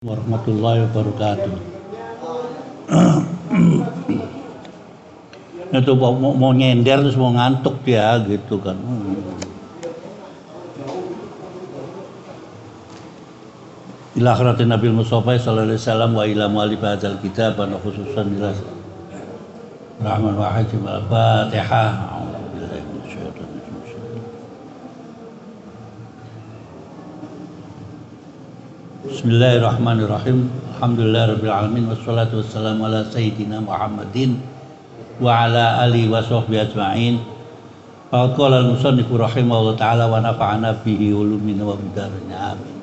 Warahmatullahi wabarakatuh. Itu mau nyender terus mau ngantuk dia gitu kan. Ila akhiratin Nabil Mustafa sallallahu alaihi wasallam wa ila mu'allif hadzal kitab wa khususan ila Rahman wa Hajim al-Fatihah. Bismillahirrahmanirrahim. Alhamdulillahirabbil alamin wassalatu wassalamu ala sayyidina Muhammadin wa ala alihi wa sahbihi ajma'in. Qala al-musannif rahimahullah ta'ala wa nafa'ana bihi ulumina wa bidarina amin.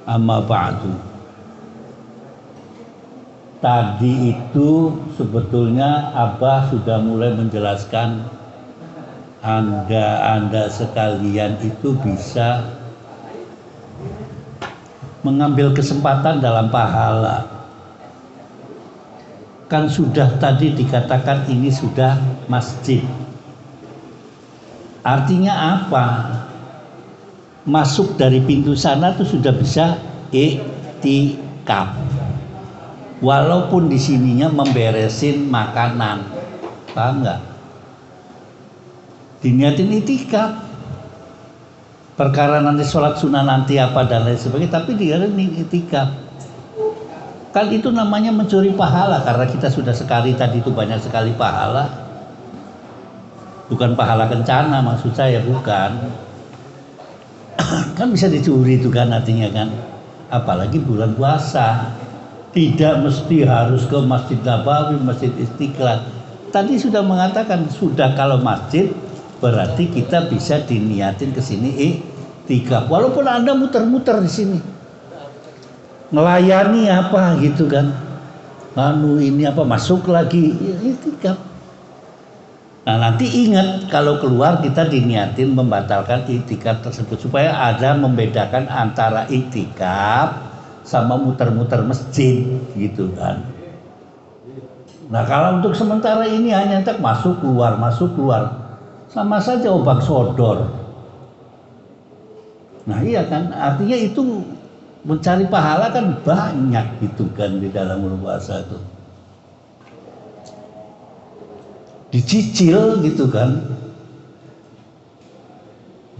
Amma ba'du. Tadi itu sebetulnya Abah sudah mulai menjelaskan Anda sekalian itu bisa mengambil kesempatan dalam pahala. Kan sudah tadi dikatakan ini sudah masjid. Artinya apa? Masuk dari pintu sana tuh sudah bisa iktikaf. Walaupun di sininya memberesin makanan. Paham nggak? Diniatin iktikaf. Perkara nanti sholat sunnah nanti apa dan lain sebagainya, tapi dia iktikaf. Kan itu namanya mencuri pahala, karena kita sudah sekali tadi itu banyak sekali pahala. Bukan pahala kencana maksud saya, bukan. Kan bisa dicuri itu kan artinya kan. Apalagi bulan puasa. Tidak mesti harus ke Masjid Nabawi, Masjid Istiqlal. Tadi sudah mengatakan sudah kalau masjid berarti kita bisa diniatin ke sini iktikaf. Walaupun Anda muter-muter di sini. Ngelayani apa gitu kan. Ini apa masuk lagi iktikaf. Nah, nanti ingat kalau keluar kita diniatin membatalkan iktikaf tersebut supaya ada membedakan antara iktikaf sama muter-muter masjid gitu kan. Nah, kalau untuk sementara ini hanya masuk keluar sama saja obak sodor. Nah iya kan, artinya itu mencari pahala kan banyak gitu kan di dalam puasa itu. Dicicil gitu kan.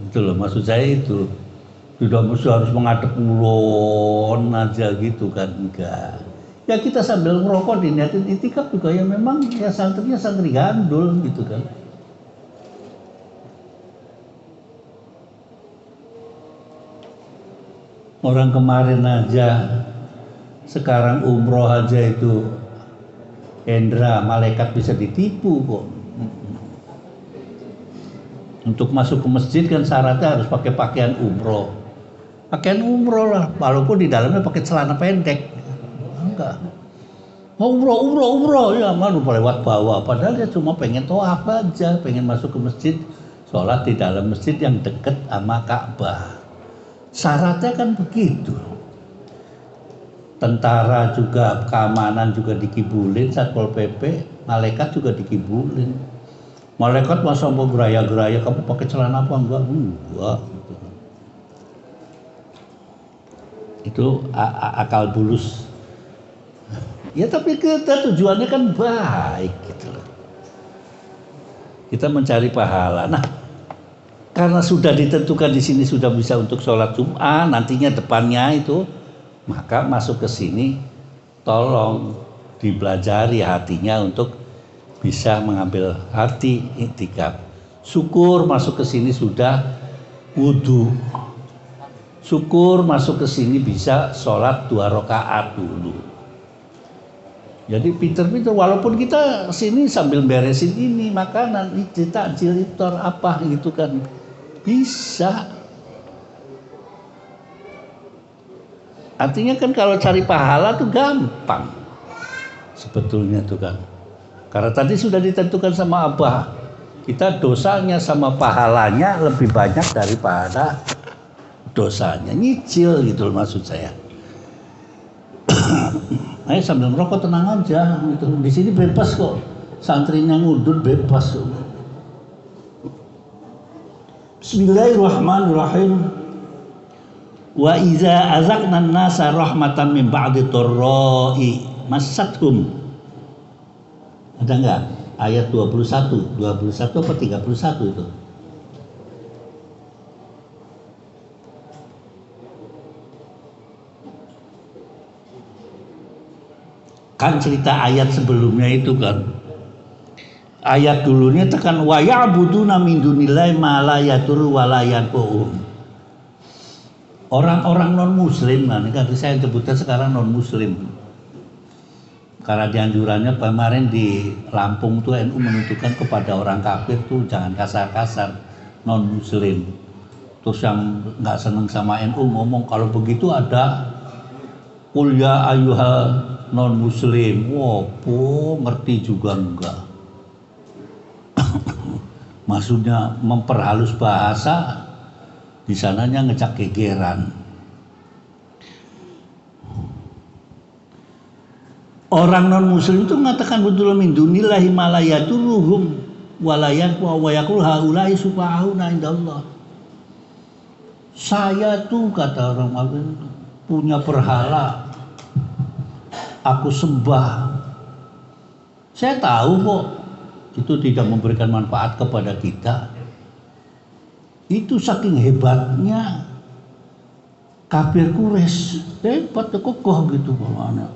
Itu loh maksud saya itu. Tidak mesti harus menghadap ulun aja gitu kan, enggak. Ya kita sambil ngerokok diniatin iktikaf juga ya memang ya santrinya santri gandul gitu kan. Orang kemarin aja, sekarang umroh aja itu Hendra, malaikat bisa ditipu kok. Untuk masuk ke masjid kan syaratnya harus pakai pakaian umroh. Pakaian umroh lah, walaupun di dalamnya pakai celana pendek. Enggak. Umroh, ya malu lewat bawah. Padahal dia cuma pengen toaf aja, pengen masuk ke masjid, sholat di dalam masjid yang dekat sama Ka'bah. Syaratnya kan begitu. Tentara juga, keamanan juga dikibulin, Satpol PP, malaikat juga dikibulin. Malaikat masa mau geraya-geraya, kamu pakai celana apa enggak? Enggak. Itu akal bulus. Ya tapi kita tujuannya kan baik gitu loh. Kita mencari pahala. Nah, karena sudah ditentukan di sini sudah bisa untuk sholat Jum'ah, nantinya depannya itu, maka masuk ke sini tolong dipelajari hatinya untuk bisa mengambil arti iktikaf. Syukur masuk ke sini sudah wudu. Syukur masuk ke sini bisa sholat 2 rakaat dulu. Jadi pinter-pinter walaupun kita sini sambil beresin ini makanan, takjil iftar apa gitu kan. Bisa. Artinya kan kalau cari pahala tuh gampang. Sebetulnya tuh kan. Karena tadi sudah ditentukan sama Abah. Kita dosanya sama pahalanya lebih banyak daripada dosanya. Nyicil gitu loh maksud saya. Ayo sambil merokok tenang aja gitu. Di sini bebas kok. Santrinya ngudut bebas. Bismillahirrahmanirrahim. Wa iza azaqna an-nasa rahmatan min ba'di dharra'i massathum. Ada enggak? Ayat 21 apa 31 itu? Kan cerita ayat sebelumnya itu kan. Ayat dulunya tekan wa ya'buduna min dunillahi ma la yadurru wa la yanfa'uhum. Orang-orang non muslim kan, saya sebutnya sekarang non muslim. Karena dianjurannya kemarin di Lampung tuh NU menunjukkan kepada orang kafir tuh jangan kasar-kasar, non muslim. Terus yang nggak seneng sama NU ngomong kalau begitu ada qul ya ayyuhal non muslim. Wopo ngerti juga enggak. Maksudnya memperhalus bahasa, di sananya ngecak gegeran. Orang non muslim itu mengatakan betul min dunillahi ma la yadurruhum wa la yanfa'uhum wa yaqul haula'i subhanahu indallah. Saya tuh kata orang kafir punya berhala, aku sembah. Saya tahu kok itu tidak memberikan manfaat kepada kita. Itu saking hebatnya kafir Quraisy, hebat kokoh gitu bagaimana.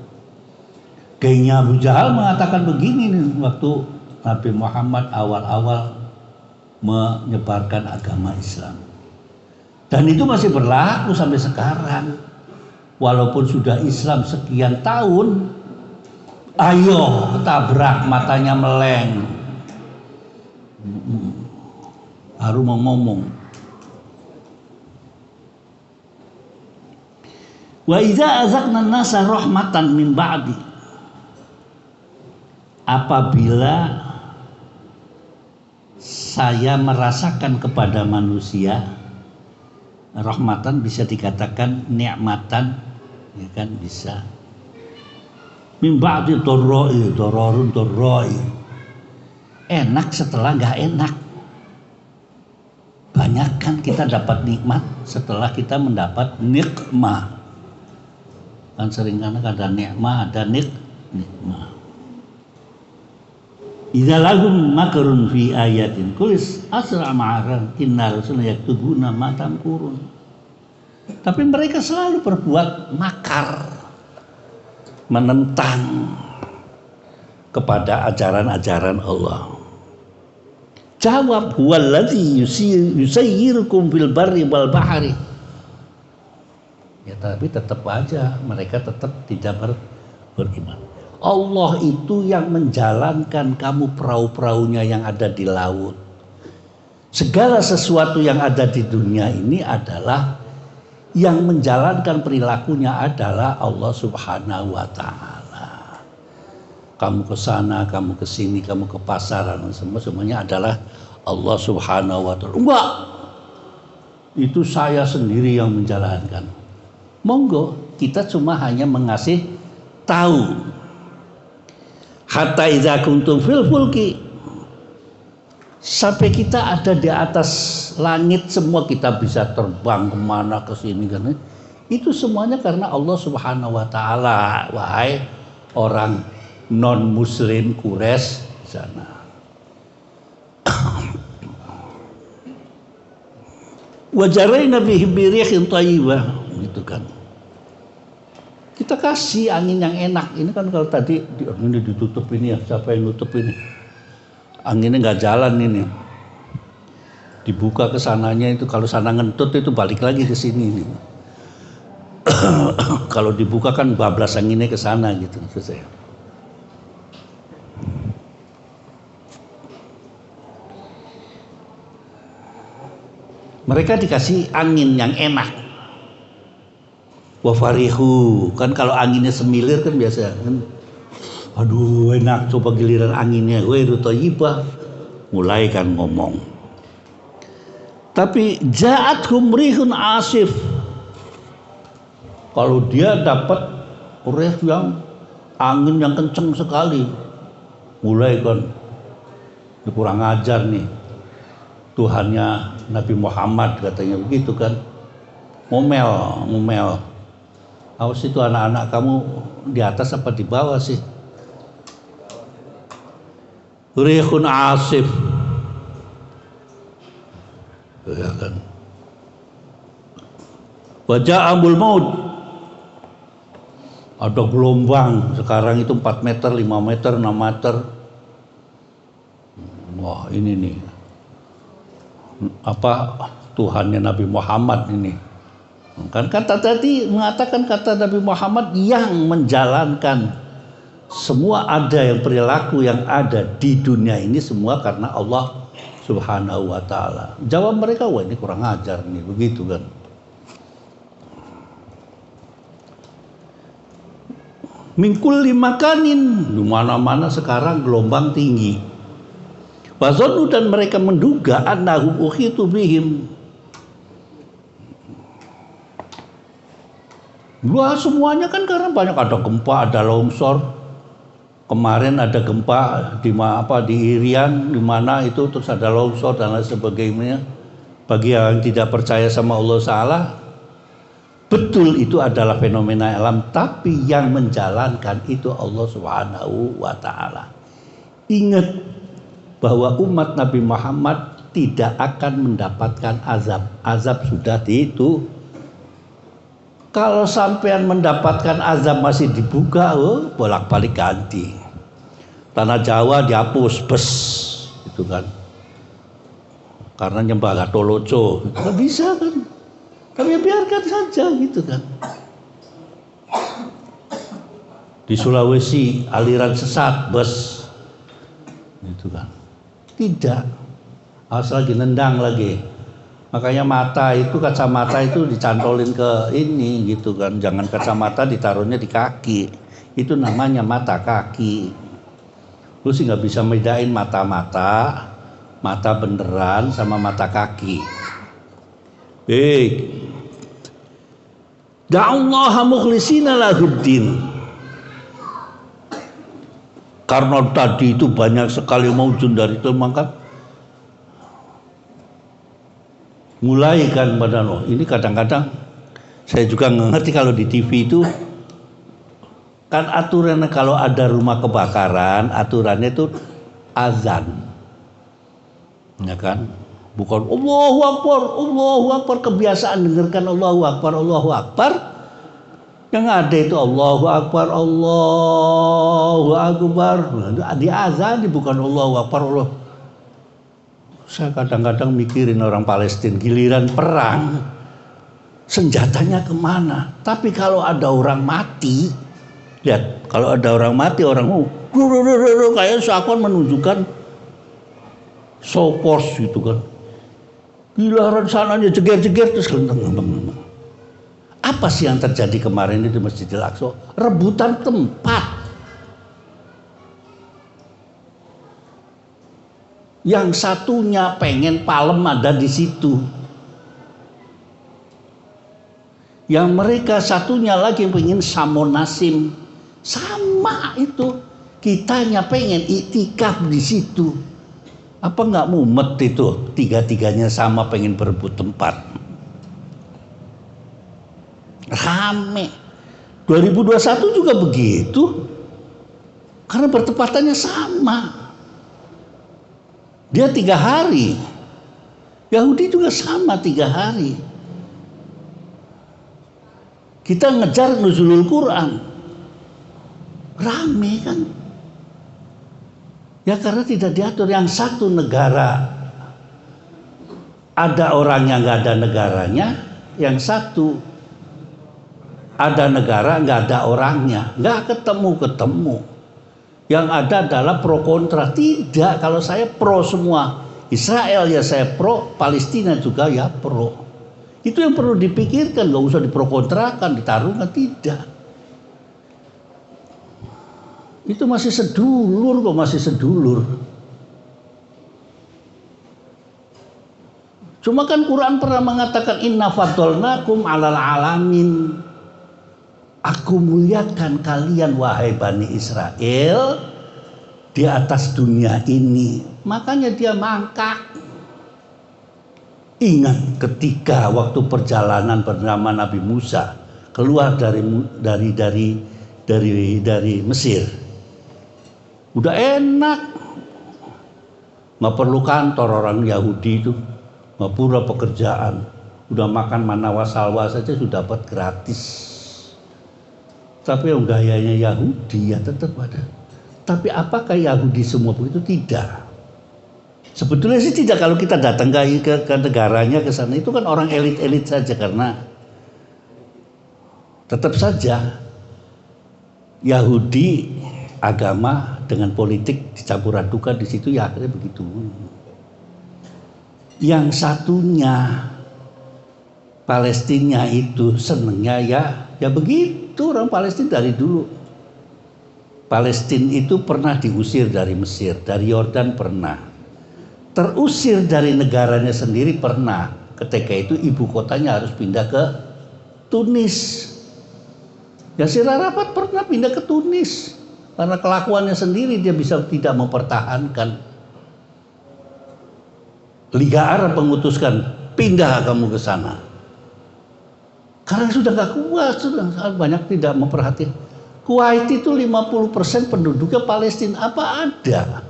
Kayaknya Abu Jahal mengatakan begini nih waktu Nabi Muhammad awal-awal menyebarkan agama Islam. Dan itu masih berlaku sampai sekarang. Walaupun sudah Islam sekian tahun, ayo ketabrak matanya meleng. Baru mau ngomong. Wa idza azaqna an-nasa rahmatan min ba'di. Apabila saya merasakan kepada manusia rahmatan, bisa dikatakan nikmatan, ya kan, bisa. Min ba'di dharra'i, dhararun dharra'i. Enak setelah enggak enak. Banyak kan kita dapat nikmat setelah kita mendapat nikmah. Kan sering kan ada nikmah, ada nikmah. Idza lahum makrun fi ayatin kulis asra ma'aran inna rasulna yaktubuna ma tamkurun. Tapi mereka selalu berbuat makar, menentang kepada ajaran-ajaran Allah. Jawab huwallazi yusayyirukum fil barri wal bahri. Ya tapi tetap aja mereka tetap tidak beriman. Allah itu yang menjalankan kamu perahu-perahunya yang ada di laut. Segala sesuatu yang ada di dunia ini adalah yang menjalankan perilakunya adalah Allah Subhanahu wa taala. Kamu ke sana, kamu ke sini, kamu ke pasaran, semuanya adalah Allah Subhanahu wa taala. Enggak. Itu saya sendiri yang menjalankan. Monggo, kita cuma hanya mengasih tahu. Hatta idza kuntum fil fulki, sampai kita ada di atas langit semua, kita bisa terbang kemana ke sini kan. Itu semuanya karena Allah Subhanahu wa taala. Wahai orang non muslim Quraisy sana. Wa jarayna bihi birihin thayyibah, gitu kan. Kita kasih angin yang enak. Ini kan kalau tadi ini ditutup ini ya, siapa yang nutup ini? Anginnya nggak jalan ini. Dibuka ke sananya itu, kalau sana ngentut itu balik lagi ke sini. Kalau dibuka kan bablas anginnya ke sana gitu maksud saya. Mereka dikasih angin yang enak. Wa farihu, kan kalau anginnya semilir kan biasa kan, aduh enak, coba giliran anginnya ghairu thayyibah, mulai kan ngomong. Tapi ja'athum rihun asif, kalau dia dapat rih yang angin yang kenceng sekali, mulai kan kurang ajar nih Tuhannya Nabi Muhammad, katanya begitu kan. ngomel. Awas itu anak-anak kamu di atas apa di bawah sih? Rihun asif. Ya kan. Wajah ambul maut. Ada gelombang sekarang itu 4 meter, 5 meter, 6 meter. Wah, ini nih. Apa Tuhannya Nabi Muhammad ini. Kan kata tadi mengatakan kata Nabi Muhammad yang menjalankan semua ada yang perilaku yang ada di dunia ini semua karena Allah Subhanahu wa taala. Jawab mereka, wah ini kurang ajar nih, begitu kan. Mingkul makanin, di mana-mana sekarang gelombang tinggi. Wazonu dan mereka menduga annahum ukhitu bihim. Wah, semuanya kan karena banyak ada gempa, ada longsor. Kemarin ada gempa di Irian, di mana itu terus ada longsor dan lain sebagainya. Bagi yang tidak percaya sama Allah Ta'ala, betul itu adalah fenomena alam, tapi yang menjalankan itu Allah Subhanahu wa taala. Ingat bahwa umat Nabi Muhammad tidak akan mendapatkan azab. Azab sudah itu. Kalau sampean mendapatkan azab masih dibuka, bolak-balik ganti. Tanah Jawa dihapus, bes, gitu kan. Karena nyembah Gatoloco, nggak bisa kan. Tapi ya biarkan saja gitu kan. Di Sulawesi aliran sesat, bes, gitu kan. Tidak, harus lagi nendang lagi. Makanya mata itu, kacamata itu dicantolin ke ini gitu kan. Jangan kacamata ditaruhnya di kaki. Itu namanya mata kaki. Lu sih nggak bisa bedain mata beneran sama mata kaki. Da'allaha mukhlisina lahuddin. Karena tadi itu banyak sekali maujun dari itu, maka mulai kan pada ini kadang-kadang saya juga ngerti kalau di TV itu kan aturan kalau ada rumah kebakaran aturannya itu azan, ya kan, bukan Allahu Akbar kebiasaan dengarkan Allahu Akbar, yang ada itu Allahu Akbar di azan bukan Allahu Akbar Allah. Saya kadang-kadang mikirin orang Palestina, giliran perang senjatanya kemana? Tapi kalau ada orang mati, lihat, kalau ada orang mati, orang kayak seakan menunjukkan show force gitu kan. Giliran sananya jeger-jeger terus apa sih yang terjadi kemarin itu di Masjidil Aqsa? Rebutan tempat. Yang satunya pengen palem ada di situ. Yang mereka satunya lagi pengen samonasim. Sama itu. Kitanya pengen iktikaf di situ. Apa nggak mumet itu? Tiga-tiganya sama pengen berebut tempat. Rame. 2021 juga begitu. Karena bertepatannya sama. Dia 3 hari. Yahudi juga sama 3 hari. Kita ngejar nuzulul Quran. Rame kan. Ya karena tidak diatur. Yang satu negara ada orangnya nggak ada negaranya. Yang satu ada negara nggak ada orangnya. Nggak ketemu. Yang ada adalah pro kontra. Tidak, kalau saya pro semua. Israel ya saya pro, Palestina juga ya pro. Itu yang perlu dipikirkan, nggak usah dipro kontrakan, ditaruhkan, tidak. Itu masih sedulur kok, masih sedulur. Cuma kan Quran pernah mengatakan inna faddalnakum 'alal alamin. Aku muliakan kalian wahai Bani Israel di atas dunia ini. Makanya dia mangkak. Ingat ketika waktu perjalanan bernama Nabi Musa keluar dari Mesir. Udah enak. Nggak perlu kantor orang Yahudi itu. Nggak perlu pekerjaan. Udah makan mana wasalwa saja sudah dapat gratis. Tapi yang gayanya Yahudi ya tetap ada. Tapi apakah Yahudi semua begitu? Tidak. Sebetulnya sih tidak, kalau kita datang ke negaranya ke sana itu kan orang elit-elit saja, karena tetap saja Yahudi agama dengan politik dicampur adukan di situ, ya akhirnya begitu. Yang satunya Palestina itu senengnya ya begitu, orang Palestina dari dulu. Palestina itu pernah diusir dari Mesir, dari Yordan pernah. Terusir dari negaranya sendiri pernah. Ketika itu ibu kotanya harus pindah ke Tunis. Yasir Arafat pernah pindah ke Tunis. Karena kelakuannya sendiri dia bisa tidak mempertahankan. Liga Arab memutuskan pindah kamu ke sana. Karena sudah gak kuat, sudah banyak tidak memperhatikan. Kuwait itu 50% penduduknya Palestina, apa ada?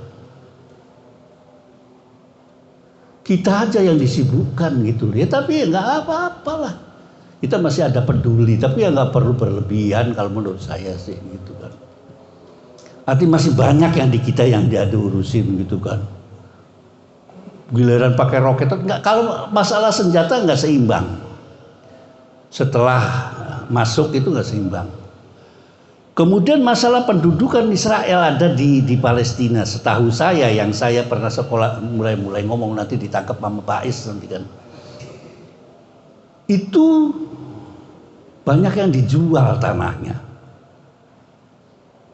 Kita aja yang disibukkan gitu ya, tapi ya nggak apa-apalah. Kita masih ada peduli, tapi ya nggak perlu berlebihan kalau menurut saya sih gitu kan. Artinya masih banyak yang di kita yang dia urusin gitu kan. Giliran pakai roket, nggak, kalau masalah senjata nggak seimbang. Setelah masuk itu nggak seimbang. Kemudian masalah pendudukan Israel ada di Palestina. Setahu saya, yang saya pernah sekolah, mulai ngomong nanti ditangkap sama Bais nanti kan. Itu banyak yang dijual tanahnya.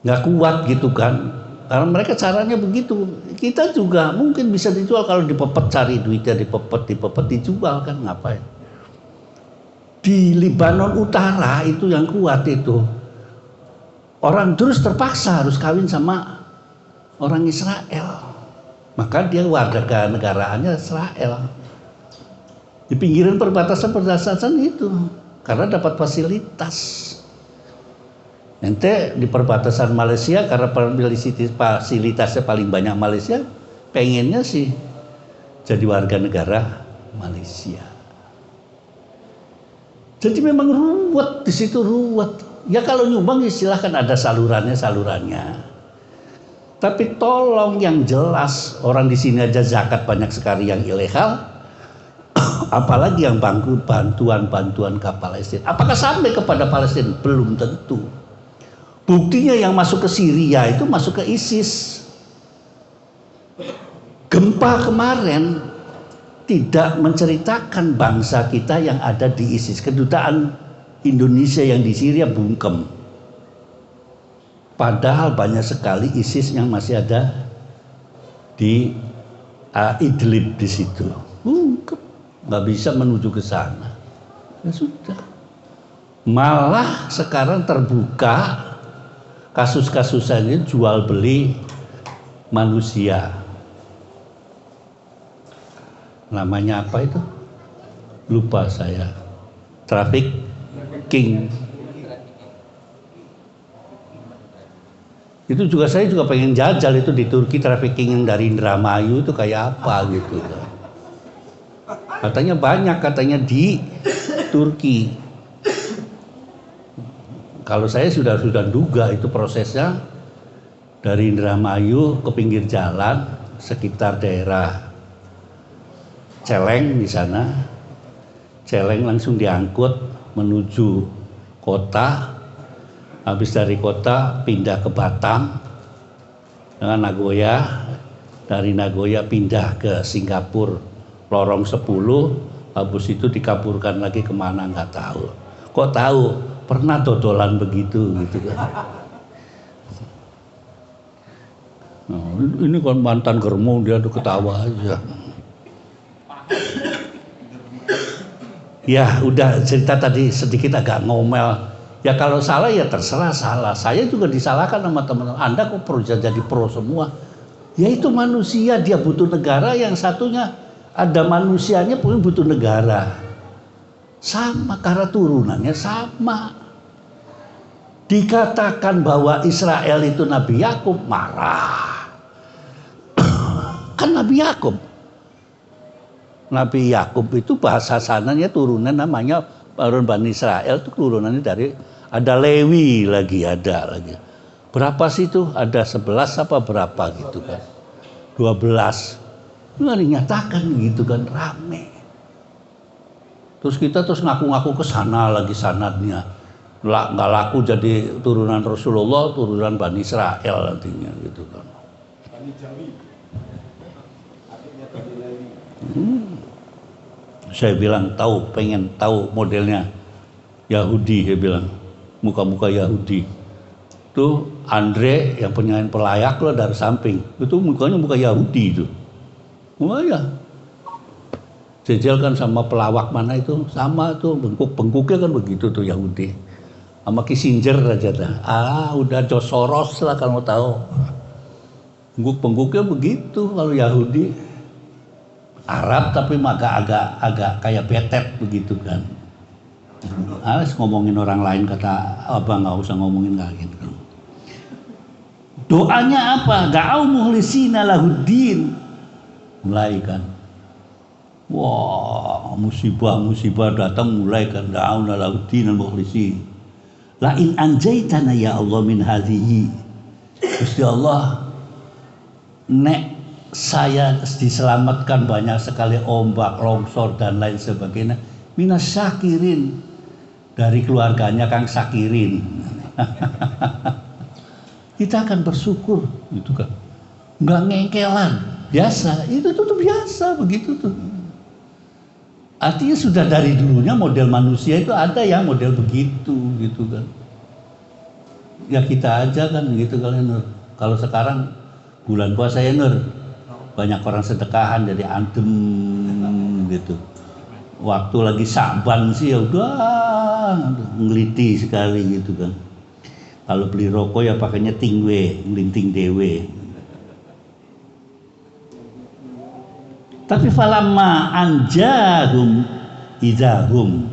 Nggak kuat gitu kan. Karena mereka caranya begitu. Kita juga mungkin bisa dijual kalau dipepet, cari duitnya dipepet dijual kan, ngapain. Di Lebanon Utara itu yang kuat itu. Orang terus terpaksa harus kawin sama orang Israel. Maka dia warga negaraannya Israel. Di pinggiran perbatasan itu. Karena dapat fasilitas. Nanti di perbatasan Malaysia, karena fasilitasnya paling banyak Malaysia, pengennya sih jadi warga negara Malaysia. Jadi memang ruwet di situ, ruwet. Ya kalau nyumbang silahkan, ada salurannya. Tapi tolong yang jelas, orang di sini aja zakat banyak sekali yang ilegal, apalagi yang bantuan ke Palestina. Apakah sampai kepada Palestina? Belum tentu. Buktinya yang masuk ke Syria itu masuk ke ISIS. Gempa kemarin tidak menceritakan bangsa kita yang ada di ISIS. Kedutaan Indonesia yang di Syria bungkem. Padahal banyak sekali ISIS yang masih ada di Idlib di situ. Bungkem, nggak bisa menuju ke sana. Ya sudah. Malah sekarang terbuka kasus-kasusnya jual beli manusia. Namanya apa itu? Lupa saya. Trafficking. Itu juga saya juga pengen jajal itu di Turki, trafficking yang dari Indramayu itu kayak apa gitu. Katanya banyak, katanya di Turki. Kalau saya sudah duga itu prosesnya dari Indramayu ke pinggir jalan sekitar daerah Celeng di sana. Celeng langsung diangkut menuju kota. Habis dari kota pindah ke Batam dengan Nagoya. Dari Nagoya pindah ke Singapura lorong 10. Habis itu dikaburkan lagi kemana nggak tahu. Kok tahu? Pernah dodolan begitu gitu kan. Nah, ini kan mantan germo, dia tuh ketawa aja. Ya udah, cerita tadi sedikit agak ngomel. Ya kalau salah ya terserah salah. Saya juga disalahkan sama teman-teman. Anda kok jadi pro semua? Ya itu manusia, dia butuh negara, yang satunya Ada manusianya pun butuh negara. Sama karena turunannya sama. Dikatakan bahwa Israel itu Nabi Yakub, marah. Kan Nabi Yakub. Nabi Yakub itu bahasa sananya turunan namanya Harun Bani Israel itu turunannya dari ada Lewi lagi ada lagi. Berapa sih itu? Ada 11 apa berapa gitu kan? 12. Nggak dinyatakan gitu kan, rame. Terus kita ngaku-ngaku ke sana lagi sanadnya. Nggak laku jadi turunan Rasulullah, turunan Bani Israel nantinya gitu kan. Saya bilang pengen tahu modelnya Yahudi, saya bilang muka-muka Yahudi. Tuh Andre yang penyanyi pelayak loh dari samping, itu mukanya muka Yahudi itu. Oh ya, Jejel kan sama pelawak mana itu sama tuh bengkuknya kan begitu tuh Yahudi. Sama Kissinger aja dah. Udah George Soros lah kalau mau tahu. Bengkuknya begitu kalau Yahudi. Arab tapi agak kayak betet begitu kan. Ngomongin orang lain kata abang nggak usah ngomongin kayak gitu. Doanya apa? Da'au mukhlisina lahuddin. Mulai kan. Wah, musibah datang mulai kan da'au lahuddin al-mukhlisin. La in anjaitana ya Allah min hadhihi. Gusti Allah nek saya diselamatkan banyak sekali ombak, longsor dan lain sebagainya. Minas syakirin, dari keluarganya Kang Sakirin. Kita akan bersyukur, gitu kan. Nggak ngengkelan, biasa. Itu tuh biasa begitu tuh. Artinya sudah dari dulunya model manusia itu ada ya model begitu, gitu kan. Ya kita aja kan gitu kalian. Kalau sekarang bulan puasa ya Nur. Banyak orang sedekahan jadi adem gitu. Waktu lagi Sa'ban sih ya udah ngeliti sekali gitu kan. Kalau beli rokok ya pakainya tingwe, ngelinting dewe. Tapi falamma anjahum idahum,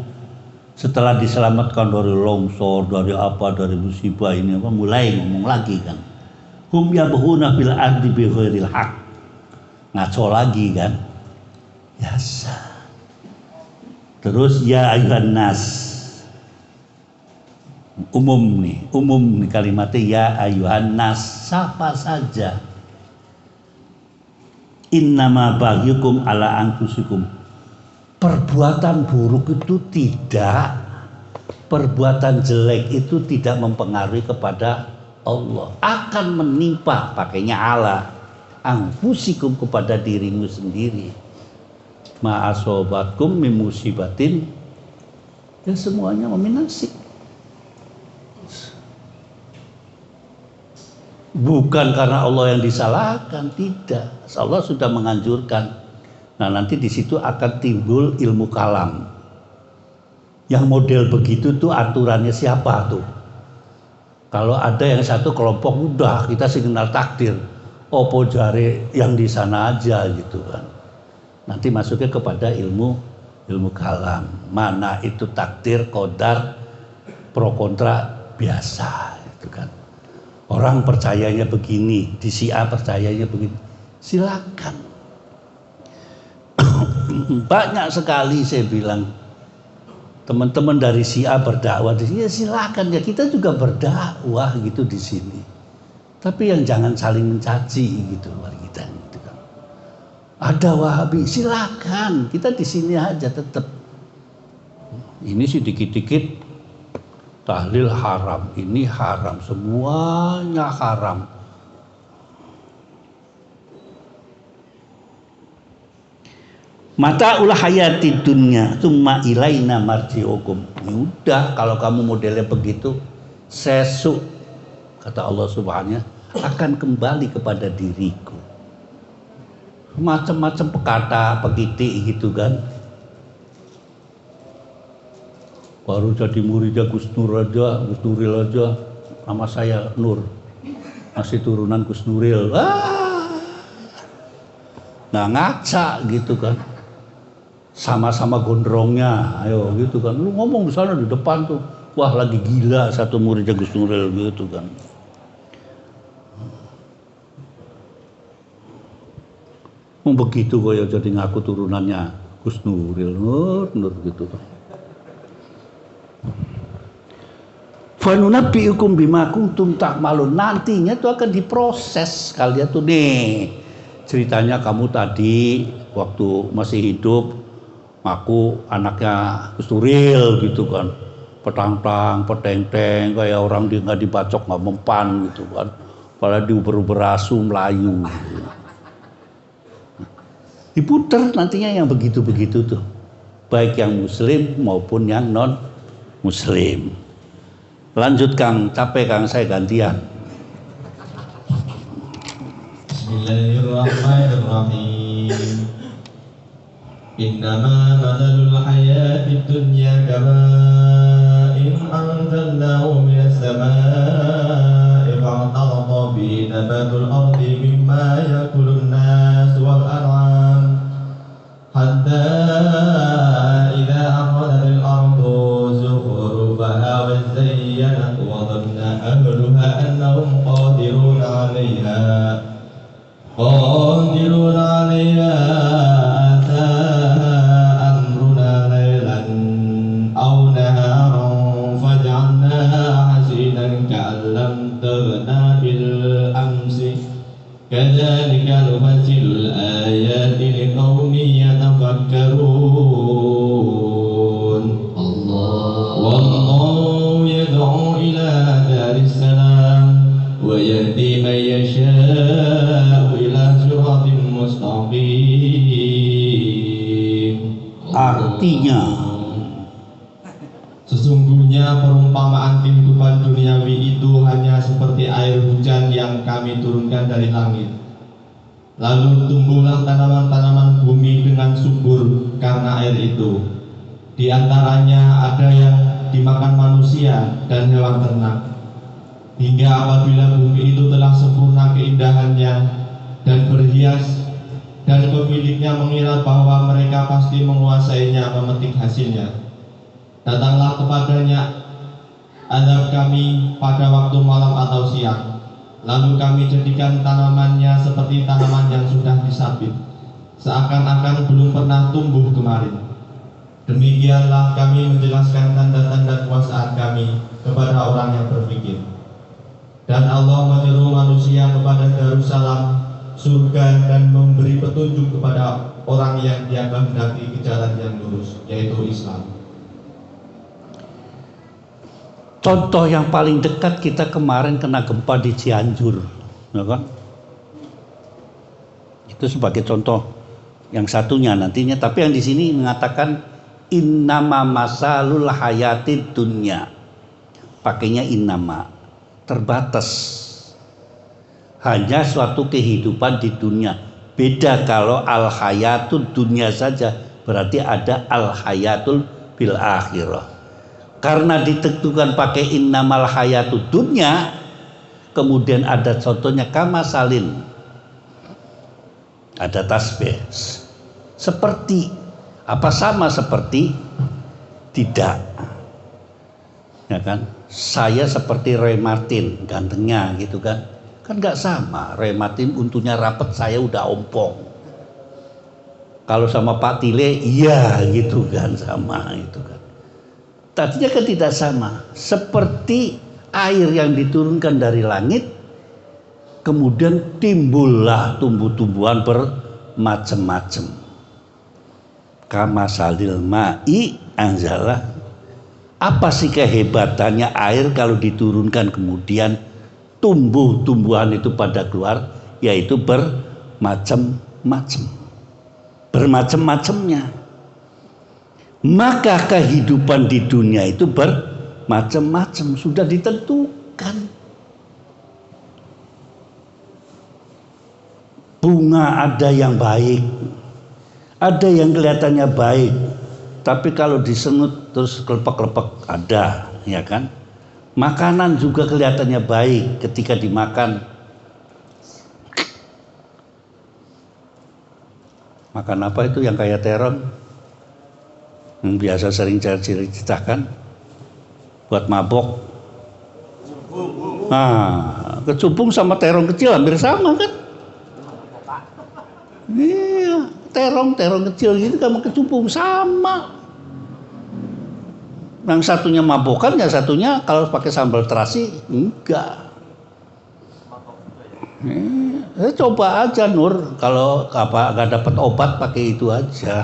setelah diselamatkan dari longsor, dari musibah ini mulai ngomong lagi kan. Hum yabghuna fil ardi bighairil haqq. Ngaco lagi kan, biasa. Terus ya ayuhan nas, umum nih kalimatnya ya ayuhan nas, siapa saja. Innama bagyukum ala anfusikum. Perbuatan buruk itu tidak, perbuatan jelek itu tidak mempengaruhi kepada Allah, akan menimpa pakainya Allah. Anfusikum kepada dirimu sendiri. Ma'asobatkum min musibatin, ya semuanya meminasik. Bukan karena Allah yang disalahkan, tidak. Allah sudah menganjurkan. Nah nanti di situ akan timbul ilmu kalam. Yang model begitu tuh aturannya siapa tuh? Kalau ada yang satu kelompok udah kita sih kenal takdir. Opo jare yang di sana aja gitu kan. Nanti masuknya kepada ilmu kalam. Mana itu takdir, qadar, pro kontra biasa gitu kan. Orang percayanya begini, di Syiah percayanya begini. Silakan. Banyak sekali saya bilang teman-teman dari Syiah berdakwah di sini, ya silakan ya, kita juga berdakwah gitu di sini. Tapi yang jangan saling mencaci gitu luar kita gitu kan. Ada Wahabi, silakan, kita di sini aja tetap. Ini sih dikit-dikit tahlil haram, ini haram, semuanya haram. Mata ulah hayati dunya, tsumma ilaina marji'ukum. Udah, kalau kamu modelnya begitu, sesuk kata Allah Subhanahu akan kembali kepada diriku. Macam-macam pekata, pegitik gitu kan. Baru jadi muridnya Gus Nuril aja, nama saya Nur. Masih turunan Gus Nuril. Nah ngaca gitu kan. sama-sama gondrongnya, ayo gitu kan. Lu ngomong di sana di depan tuh, wah lagi gila satu muridnya Gus Nuril gitu kan. Begitu kok ya jadi ngaku turunannya Gus Nuril, nur gitu kan. Fanunabbiukum bima kuntum ta'malun, nantinya itu akan diproses kalian tuh nih. Ceritanya kamu tadi waktu masih hidup aku anaknya Gus Nuril gitu kan. Petang-tang, peteng-teng kayak orang nggak dibacok nggak mempan gitu kan. Padahal diuber-uber asu Melayu. Diputer nantinya yang begitu-begitu tuh. Baik yang muslim maupun yang non muslim. Lanjut Kang, capek Kang, saya gantian. Bismillahirrahmanirrahim. Innama mathalul hayatid dunya kama'in anzalnahu minas samaa'i fa'tarada bihi nabatul ardi mimma ya'kulun nas wal an'am hatta idza akhadhatil ardu zukhrufaha wa zayyanat wa dhanna ahluha annahum qadirun 'alayha ata amruna laylan aw naharan faj'alnaha hasidan ka'an lam taghna bil amsi kadzalika nufasilul ayati liqaumin yatafakkarun. Wallahu yad'u ila daris salam wa yahdi man yasha'u ila siratin mustaqim. Artinya sesungguhnya perumpamaan kehidupan duniawi itu hanya seperti air hujan yang kami turunkan dari langit. Lalu tumbuhlah tanaman-tanaman bumi dengan subur karena air itu. Di antaranya ada yang dimakan manusia dan hewan ternak. Hingga apabila bumi itu telah sempurna keindahannya dan berhias, dan pemiliknya mengira bahwa mereka pasti menguasainya memetik hasilnya, datanglah kepadanya azab kami pada waktu malam atau siang. Lalu kami jadikan tanamannya seperti tanaman yang sudah disabit, seakan-akan belum pernah tumbuh kemarin. Demikianlah kami menjelaskan tanda-tanda kekuasaan kami kepada orang yang berpikir. Dan Allah menyeru manusia kepada Darussalam, surga, dan memberi petunjuk kepada orang yang dia kehendaki ke jalan yang lurus, yaitu Islam. contoh yang paling dekat kita kemarin kena gempa di Cianjur, ya kan? Itu sebagai contoh yang satunya nantinya. Tapi yang di sini mengatakan innama masalul hayatid dunya, pakainya innama, terbatas, hanya suatu kehidupan di dunia. Beda kalau al hayatud dunya saja, berarti ada al hayatul bil akhirah. Karena ditentukan pakai innamal hayatud dunya, kemudian ada contohnya kama salin, ada tasbih. Seperti apa, sama seperti tidak, ya kan? Saya seperti Roy Martin, gantengnya gitu kan? Kan nggak sama. Roy Martin untungnya rapet, saya udah ompong. Kalau sama Pak Tile, iya gitu kan, sama itu kan. Tadinya kan tidak sama. Seperti air yang diturunkan dari langit, kemudian timbullah tumbuh-tumbuhan bermacam-macam. Kama salil ma'i anzalah. Apa sih kehebatannya air kalau diturunkan kemudian tumbuh-tumbuhan itu pada keluar, yaitu bermacam-macam. Bermacam-macamnya. Maka kehidupan di dunia itu bermacam-macam, sudah ditentukan. Bunga ada yang baik, ada yang kelihatannya baik, tapi kalau disengut terus kelepek-kelepek ada, ya kan? Makanan juga kelihatannya baik ketika dimakan. Makan apa itu yang kayak terong? yang biasa sering ceritakan buat mabok. Nah, kecubung sama terong kecil hampir sama kan? Iya, terong kecil gitu sama kecubung sama. Yang satunya mabokan, yang satunya kalau pakai sambal terasi enggak. Coba aja Nur, kalau nggak dapat obat pakai itu aja.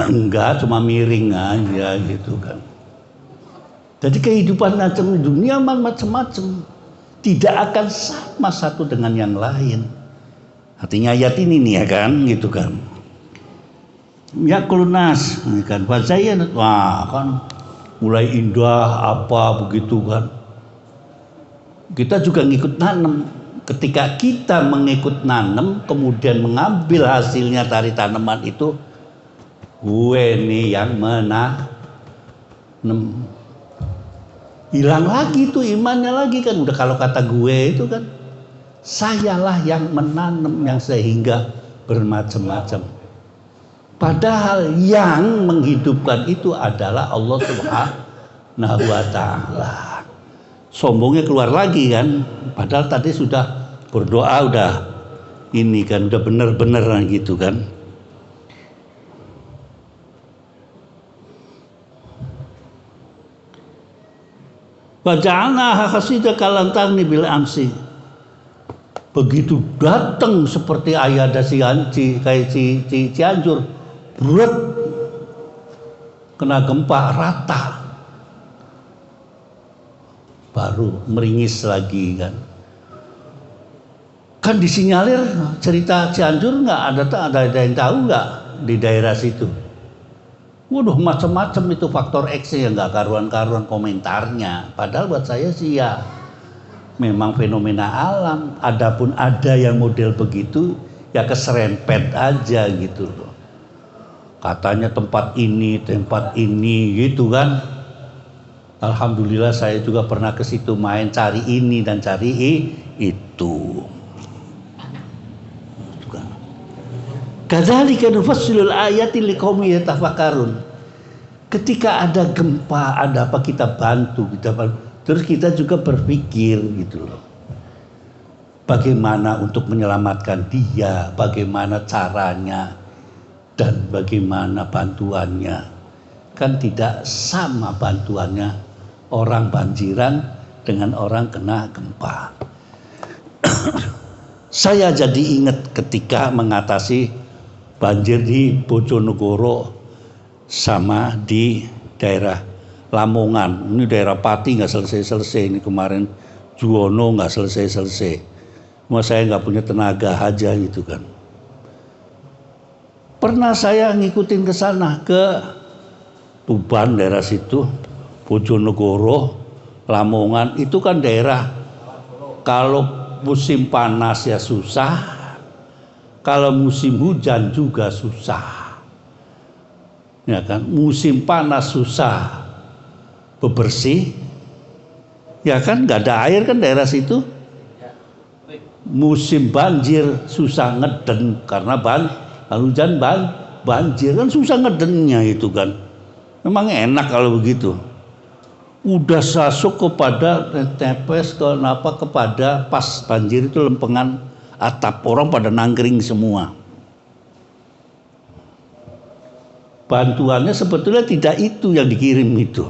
Enggak, cuma miring aja gitu kan. Jadi kehidupan macam dunia macam-macam, tidak akan sama satu dengan yang lain. Artinya ayat ini nih ya kan, gitu kan. Ya kulunas, kan bahasanya, wah kan mulai indah apa begitu kan. Kita juga ngikut nanam. Ketika kita mengikut nanam, kemudian mengambil hasilnya dari tanaman itu, gue nih yang menanam. Hilang lagi tuh imannya lagi kan. Udah kalau kata gue itu kan, sayalah yang menanam yang sehingga bermacam-macam. Padahal yang menghidupkan itu adalah Allah Subhanahu wa Ta'ala. Sombongnya keluar lagi kan, padahal tadi sudah berdoa, udah ini kan, udah bener-bener gitu kan. Waja'alna khasida kalantang bil amsi. Begitu datang seperti ayada kayak Cianjur, berat, kena gempa rata, baru meringis lagi kan. Kan disinyalir cerita Cianjur nggak ada yang tahu nggak di daerah situ. Waduh, macam-macam itu faktor X yang nggak karuan-karuan komentarnya. Padahal buat saya sih ya memang fenomena alam. Adapun ada yang model begitu ya keserempet aja gitu loh. Katanya tempat ini gitu kan. Alhamdulillah saya juga pernah ke situ main, cari ini dan cari itu. Kadzalika nufassilul ayati liqaumin yatafakkarun. Ketika ada gempa, ada apa kita bantu. Terus kita juga berpikir gitu loh. Bagaimana untuk menyelamatkan dia, bagaimana caranya, dan bagaimana bantuannya. Kan tidak sama bantuannya orang banjiran dengan orang kena gempa. Saya jadi ingat ketika mengatasi banjir di Bojonegoro sama di daerah Lamongan. Ini daerah Pati nggak selesai-selesai, ini kemarin Juwono nggak selesai-selesai. Mau saya nggak punya tenaga aja gitu kan. Pernah saya ngikutin ke sana, ke Tuban daerah situ, Bojonegoro, Lamongan, itu kan daerah kalau musim panas ya susah, kalau musim hujan juga susah. Ya kan, musim panas susah bebersih, ya kan, nggak ada air kan daerah situ. Musim banjir susah ngeden karena hujan banjir kan susah ngedennya itu kan. Memang enak kalau begitu. Udah masuk kepada tepes kepada pas banjir itu lempengan atap, orang pada nangkring semua. Bantuannya sebetulnya tidak itu yang dikirim itu.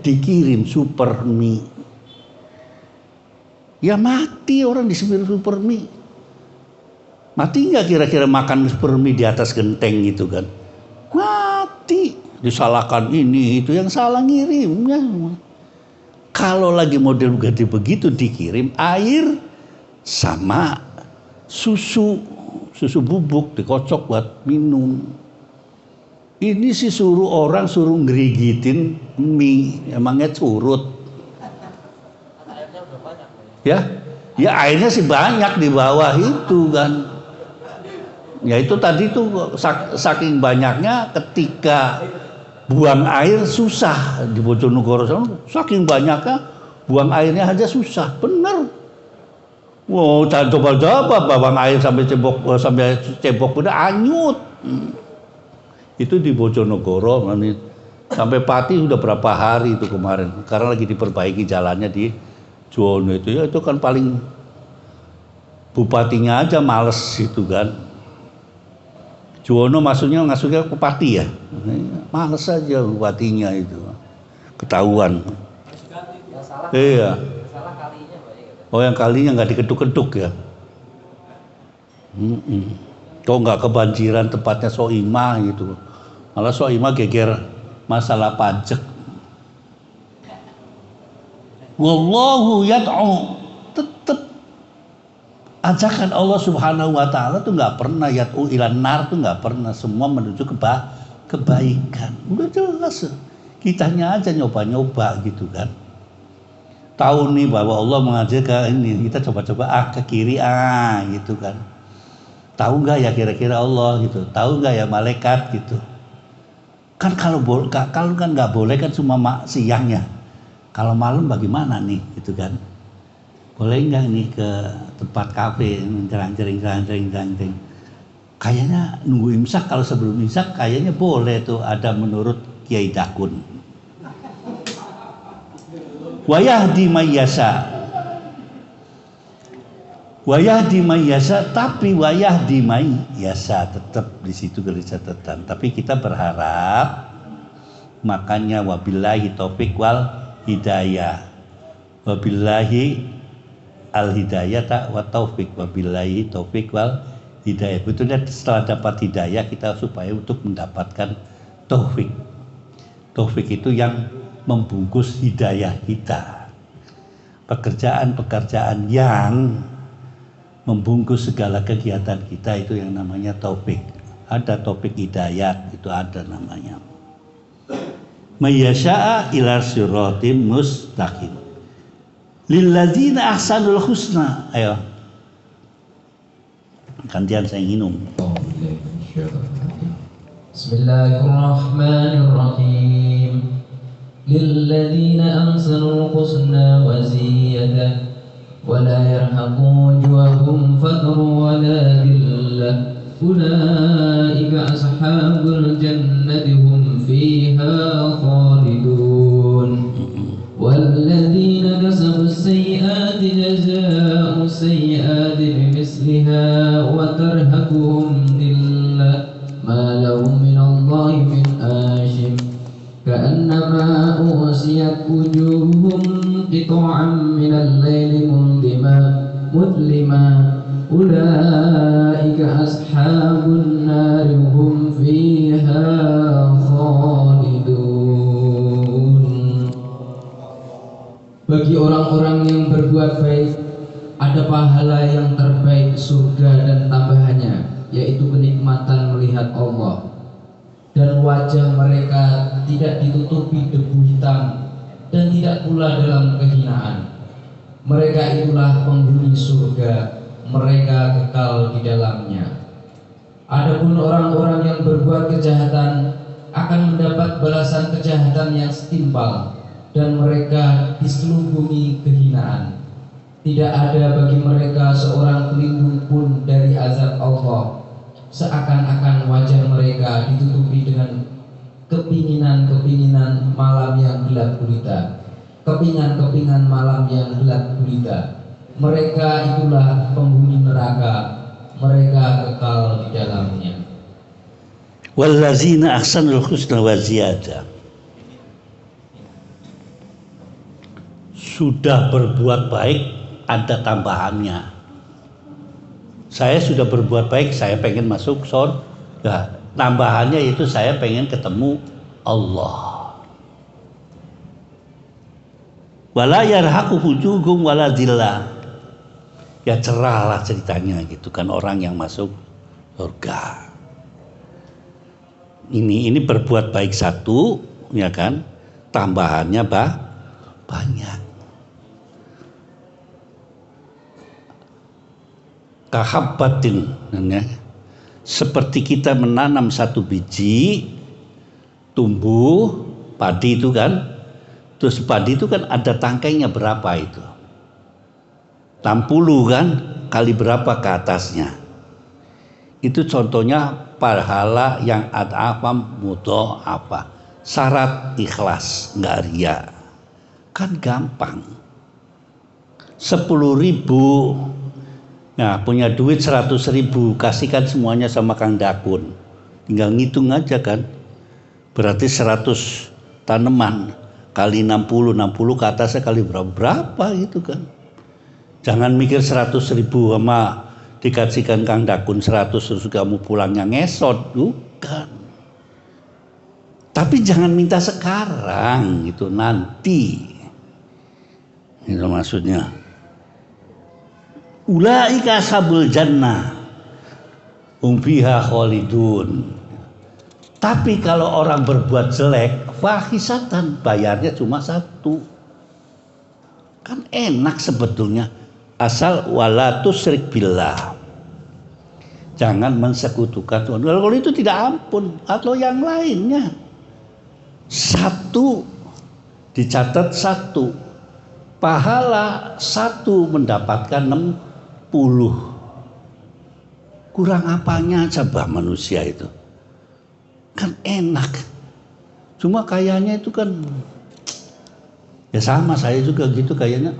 Dikirim super mie. Ya mati orang di super mie. Mati nggak kira-kira makan super mie di atas genteng gitu kan? Mati. Disalahkan ini itu, yang salah ngirimnya. Kalau lagi model begitu dikirim air sama susu bubuk dikocok buat minum. Ini sih suruh ngerigitin mie, emangnya surut. Ya airnya sih banyak di bawah itu kan. Ya itu tadi tuh saking banyaknya ketika buang air susah di Bojonegoro sana, saking banyaknya buang airnya aja susah, bener. Wow, coba buang air sampai cebok udah anyut. Itu di Bojonegoro, sampai Pati udah berapa hari itu kemarin. Karena lagi diperbaiki jalannya di Juwono itu ya, itu kan paling bupatinya aja males gitu kan. Juwono masuknya ke Pati ya, males aja bupatinya itu, ketahuan. Iya. Oh yang kalinya nggak dikeduk-keduk ya. Kok nggak kebanjiran tempatnya Soimah gitu. Malah Soimah geger masalah pajak. Wallahu yad'u, tetap ajakan Allah Subhanahu wa taala tuh nggak pernah yad'u ilan nar, tuh nggak pernah, semua menuju kebaikan. Udah jelas. Kitanya aja nyoba-nyoba gitu kan. Tahu nih bahwa Allah mengajar ke ini, kita coba-coba ke kiri gitu kan. Tahu nggak ya kira-kira Allah gitu, tahu nggak ya malaikat gitu. Kan kalau kan nggak boleh kan cuma siangnya. Kalau malam bagaimana nih gitu kan? Boleh nggak nih ke tempat kafe jering. Kayaknya nunggu imsak, kalau sebelum imsak kayaknya boleh tuh ada menurut Kiai Dakun. Wayahdi mayyasa, tapi wayahdi mayyasa tetap di situ garis catatan. Tapi kita berharap, makanya wabillahi taufik wal hidayah, wabillahi al hidayah wa taufik, wabillahi taufik wal hidayah. Betulnya setelah dapat hidayah kita supaya untuk mendapatkan taufik. Taufik itu yang membungkus hidayah kita. Pekerjaan-pekerjaan yang membungkus segala kegiatan kita itu yang namanya taufik. Ada taufik hidayat, itu ada namanya. Mayyasya'a ila siratim mustaqim. Lilladzina ahsanul husna. Ayo. Gantian saya minum. Bismillahirrahmanirrahim. Lilladzina ahsanul husna wa ziyadah wa la yarhaqu wujuhahum fadru wa la dhillah. Ulaika ashabul jannati hum fiha khalidun. Walladzina kasabu sayyi'ati jazaa'u sayyi'ati bimithliha wa tarhaquhum dhillah ma lahum minallahi min ashim ka'annama usiyat wujuhum qita'an minal layli mudlima ulaika ashabun nari hum fiha khalidun. Bagi orang-orang yang berbuat baik ada pahala yang terbaik, surga dan tambahannya, yaitu kenikmatan melihat Allah, dan wajah mereka tidak ditutupi debu hitam dan tidak pula dalam kehinaan. Mereka itulah penghuni surga, mereka kekal di dalamnya. Adapun orang-orang yang berbuat kejahatan akan mendapat balasan kejahatan yang setimpal, dan mereka diselubungi kehinaan. Tidak ada bagi mereka seorang pelindung pun dari azab Allah. Seakan-akan wajah mereka ditutupi dengan kepinginan-kepinginan malam yang gelap gulita, kepingan-kepingan malam yang gelap gulita. Mereka itulah penghuni neraka, mereka kekal di dalamnya. Wallazina ahsanul husna wa ziyadah. Sudah berbuat baik ada tambahannya. Saya sudah berbuat baik, saya pengen masuk surga. Tambahannya itu saya pengen ketemu Allah. Wala yarhaqu wujuhum wala dhillah. Ya cerahlah ceritanya gitu kan orang yang masuk surga. Ini berbuat baik satu, ya kan? Tambahannya banyak. Kahabbatin, ya. Seperti kita menanam satu biji, tumbuh padi itu kan, terus padi itu kan ada tangkainya berapa itu, 60 kan, kali berapa ke atasnya, Itu contohnya pahala yang ad'afam mudha'afa. Syarat ikhlas, nggak ria. Kan gampang. 10.000, nah punya duit 100.000, kasihkan semuanya sama Kang Dakun. Tinggal ngitung aja kan. Berarti 100 tanaman kali 60 ke atasnya kali berapa gitu kan. Jangan mikir 100.000 sama dikasihkan Kang Dakun 100 terus kamu pulangnya ngesot, bukan. Tapi jangan minta sekarang, itu nanti. Itu maksudnya. Ulaika ashabul jannah hum fiha khalidun. Tapi kalau orang berbuat jelek, fahisatan, bayarnya cuma 1. Kan enak sebetulnya. Asal wala tusyrik billah. Jangan mensekutukan Tuhan. Kalau itu tidak ampun, atau yang lainnya. 1 dicatat 1. Pahala 1 mendapatkan 60. Kurang apanya coba manusia itu? Kan enak. Cuma kayaknya itu kan ya sama, saya juga gitu kayaknya.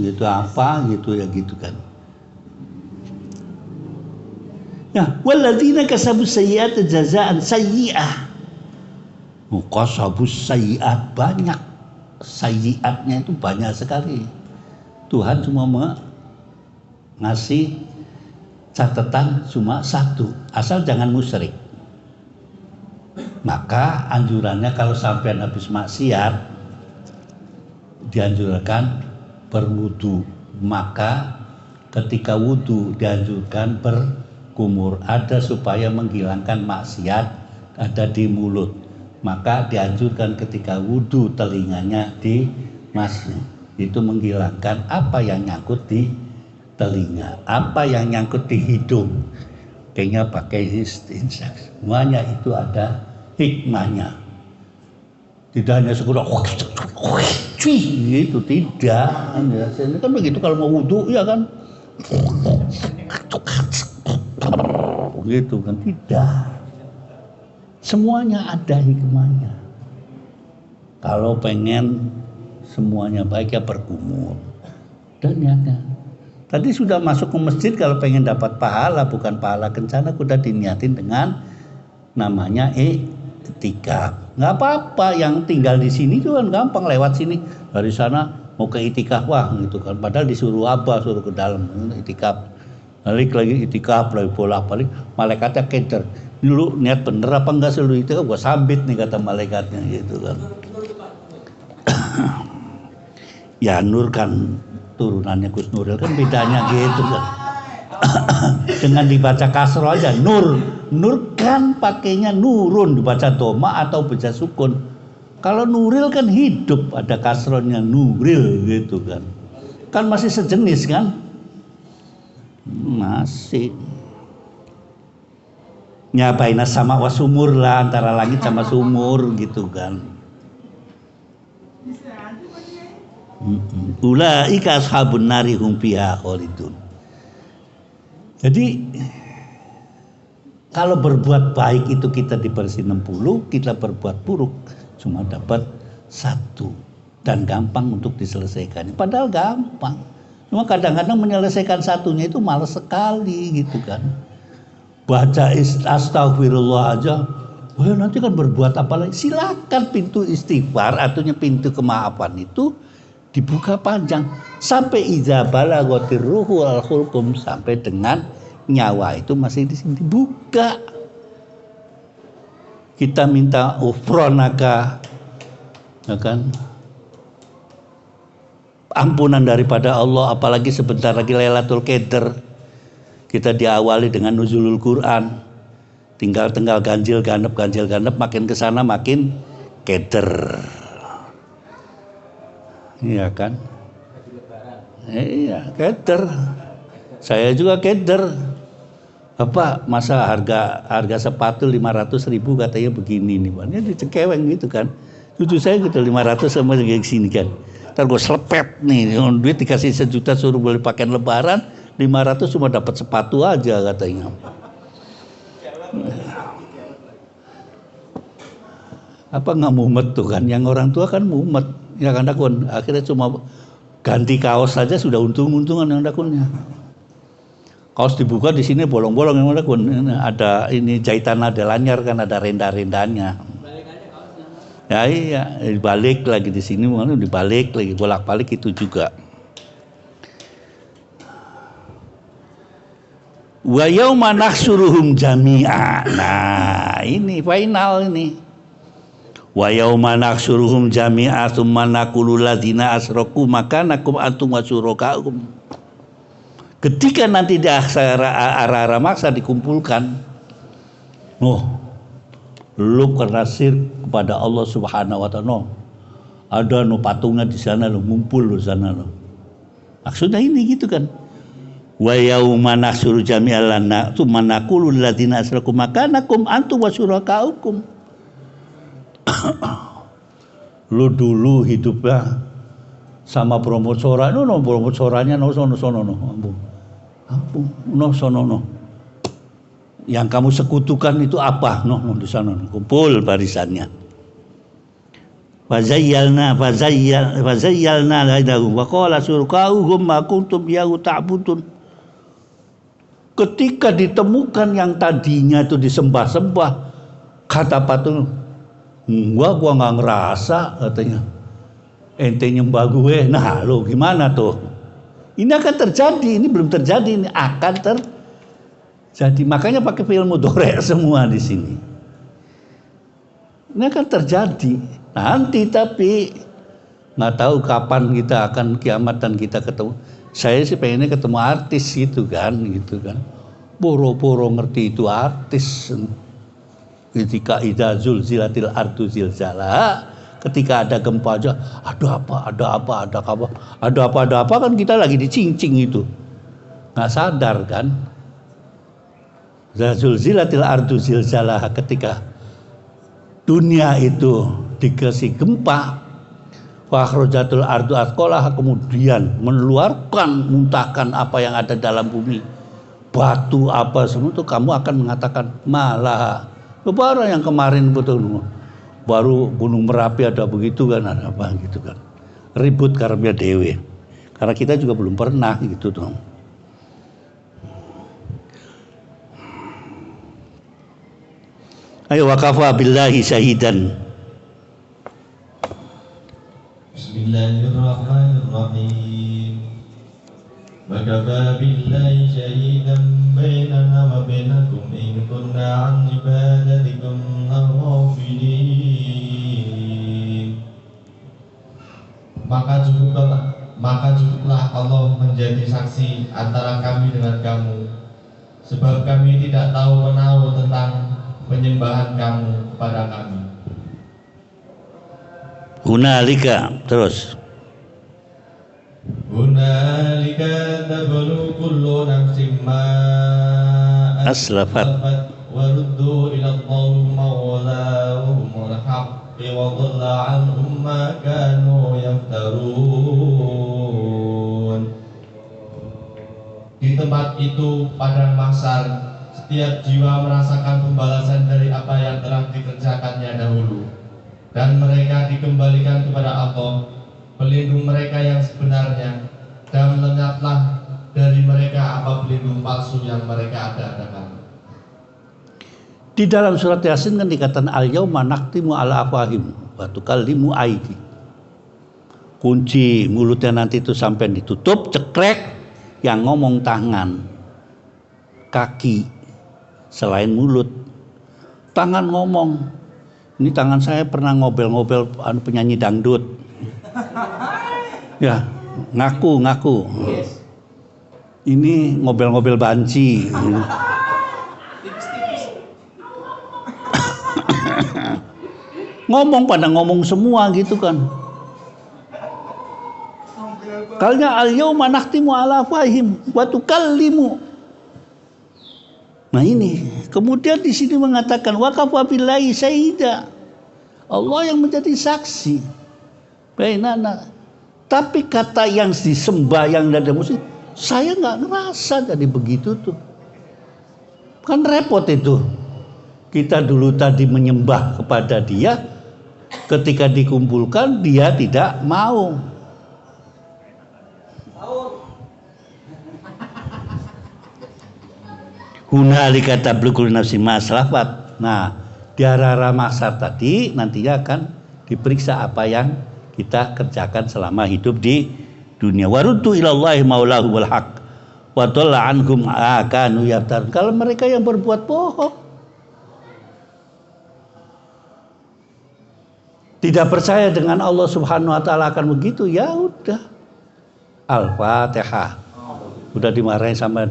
Gitu apa gitu ya gitu kan. Nah, walladzina kasabus sayyi'at jazaa'an sayyi'ah. Kasabus sayyi'at, banyak. Sayyi'atnya itu banyak sekali. Tuhan cuma ngasih catatan cuma 1, asal jangan musyrik. Maka anjurannya kalau sampai habis maksiat dianjurkan berwudu. Maka ketika wudu dianjurkan berkumur, ada supaya menghilangkan maksiat ada di mulut. Maka dianjurkan ketika wudu telinganya dimasuk. Itu menghilangkan apa yang nyangkut di telinga, apa yang nyangkut di hidung. Kayaknya pakai insek. Semuanya itu ada hikmahnya. Tidak hanya sekedar gitu, tidak. Ini kan begitu kalau mau wudu ya kan. Gitu kan, tidak. Semuanya ada hikmahnya. Kalau pengen semuanya baik ya berkumur. Dan ya kan. Tadi sudah masuk ke masjid kalau pengen dapat pahala, bukan pahala kencana, udah diniatin dengan namanya itikaf. Nggak apa-apa, yang tinggal di sini tuh kan gampang, lewat sini dari sana mau ke itikaf, wah gitu kan. Padahal disuruh abah suruh ke dalam itikaf, balik lagi itikaf, lagi bolak-balik, malaikatnya keder. Dulu niat bener apa enggak selalu itu, gua sambit nih kata malaikatnya gitu kan. Ya Nur kan turunannya Gus Nuril kan bedanya gitu kan. Dengan dibaca kasro aja Nur. Nur kan pakainya nurun, dibaca doma atau baca sukun. Kalau Nuril kan hidup, ada kasronya Nuril gitu kan. Kan masih sejenis kan? Masih. Nyabaina sama wasumur lah, antara langit sama sumur gitu kan. Ulaika ashabun nari hum fiha khalidun. Jadi kalau berbuat baik itu kita diberi 60, kita berbuat buruk cuma dapat 1 dan gampang untuk diselesaikan. Padahal gampang. Cuma kadang-kadang menyelesaikan 1-nya itu malas sekali gitu kan. Baca astagfirullah aja, wah nanti kan berbuat apa lagi? Silakan pintu istighfar, artinya pintu kemaafan itu dibuka panjang sampai iza balaghatir ruhu al hulqum, sampai dengan nyawa itu masih di sini dibuka. Kita minta ufronaka, ya kan? Ampunan daripada Allah, apalagi sebentar lagi Lailatul Qadar. Kita diawali dengan nuzulul Quran. Tinggal ganjil ganep, makin kesana makin keder. Iya kan? Iya, keder. Saya juga keder. Bapak, masa harga sepatu 500.000 katanya begini nih, Pak. Ini dicekeweng gitu kan. Cucu saya gitu 500 sama kayak sini kan. Ntar gue selepet nih, duit dikasih 1 juta suruh beli pakaian lebaran, 500 cuma dapat sepatu aja katanya. Apa nggak mumet tuh kan? Yang orang tua kan mumet, ya kan dakun. Akhirnya cuma ganti kaos saja sudah untung-untungan yang dakunnya. Kaos dibuka di sini bolong-bolong yang dakun. Ada ini jahitan ada lanyar kan, ada renda-rendanya. Ya iya, dibalik lagi di sini, dibalik lagi, bolak-balik itu juga. Wa yauma nahsyuruhum jami'a. Nah, ini final ini. Wa yauma nahsyuruhum jami'a tsumma naqulu ladzina asyraku makanakum antum wa syuraka'um. Ketika nanti di arah-arah maksa dikumpulkan, lu kena syirik kepada Allah Subhanahu wa taala. Ada patungnya di sana lo, ngumpul lo sana lo. Maksudnya ini gitu kan. Wa yauma nahsyuru jami'al lana tsumma naqulu ladzina asyraku makanakum antum wa syuraka'ukum. Lu dulu hidupnya sama promosora, promosoranya sono no. Yang kamu sekutukan itu apa? Di sana kumpul barisannya. Fazayyalna lahum wa qala syuraka'uhum ma kuntum yahu ta'budun. Ketika ditemukan yang tadinya itu disembah-sembah, kata patung, gua nggak ngerasa katanya. Ente nyembah gue, nah lo gimana tuh? Ini akan terjadi, ini belum terjadi, ini akan terjadi. Makanya pakai fi'il mudhari' semua di sini. Ini akan terjadi nanti, tapi nggak tahu kapan kita akan kiamat dan kita ketemu. Saya sih pengennya ketemu artis gitu kan. Boro-boro ngerti itu artis. Ketika idza zulzilatil ardu zilzalaha, ketika ada gempa aja, ada apa kan kita lagi dicincing itu, nggak sadar kan. Zulzilatil ardu zilzalaha, ketika dunia itu dikasih gempa, wa akhrajatul ardu athqalaha, kemudian muntahkan apa yang ada dalam bumi, batu apa semua itu, kamu akan mengatakan malah. Baru yang kemarin betul, baru Gunung Merapi ada begitu kan, ada apa gitu kan, ribut karena dewe, karena kita juga belum pernah gitu dong. Ayo wakafa billahi syahidan. Bismillahirrahmanirrahim. Wakafa billahi syahidan bainana wa bainakum in kunna an ibadatikum ghafilin. Maka cukuplah Allah menjadi saksi antara kami dengan kamu, sebab kami tidak tahu menahu tentang penyembahan kamu kepada kami. Hunalika terus. Hunalika tablu kullu nafsin ma aslafat wa ruddu ila Allahi mawlahumul haqqi wa dhalla anhum ma kanu yaftarun. Di tempat itu padang mahsyar, setiap jiwa merasakan pembalasan dari apa yang telah dikerjakannya dahulu, dan mereka dikembalikan kepada Allah, pelindung mereka yang sebenarnya, dan lenyaplah dari mereka apa pelindung palsu yang mereka ada-adakan. Di dalam surat Yasin kan dikatakan al-yauma nakhtimu ala afwahim wa tukallimu aidi. Kunci mulutnya nanti itu sampai ditutup, cekrek, yang ngomong tangan, kaki, selain mulut. Tangan ngomong. Ini tangan saya pernah ngobel-ngobel penyanyi dangdut. Ya, ngaku. Ini ngobel-ngobel banci. Ngomong pada ngomong semua gitu kan. Kalnya al-yauma nakhtimu ala afwahim wa tukallimu. Nah ini, kemudian di sini mengatakan waqafa billahi syahida. Allah yang menjadi saksi. Bainana. Tapi kata yang disembah yang ada musik, saya nggak ngerasa jadi begitu tuh. Kan repot itu. Kita dulu tadi menyembah kepada dia, ketika dikumpulkan dia tidak mau. Hunalika tablugul nafsi maslafat. Nah, di arah mahsyar tadi nantinya akan diperiksa apa yang kita kerjakan selama hidup di dunia. Waruddu ilallahi maulahu wal haq wa dhalla anhum akanu yaftarun. Kalau mereka yang berbuat bohong, tidak percaya dengan Allah Subhanahu wa taala akan begitu, ya udah. Al-Fatihah. Udah dimarahin sama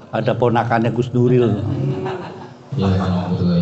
ada ponakannya Gus Nuril. Ya, alhamdulillah.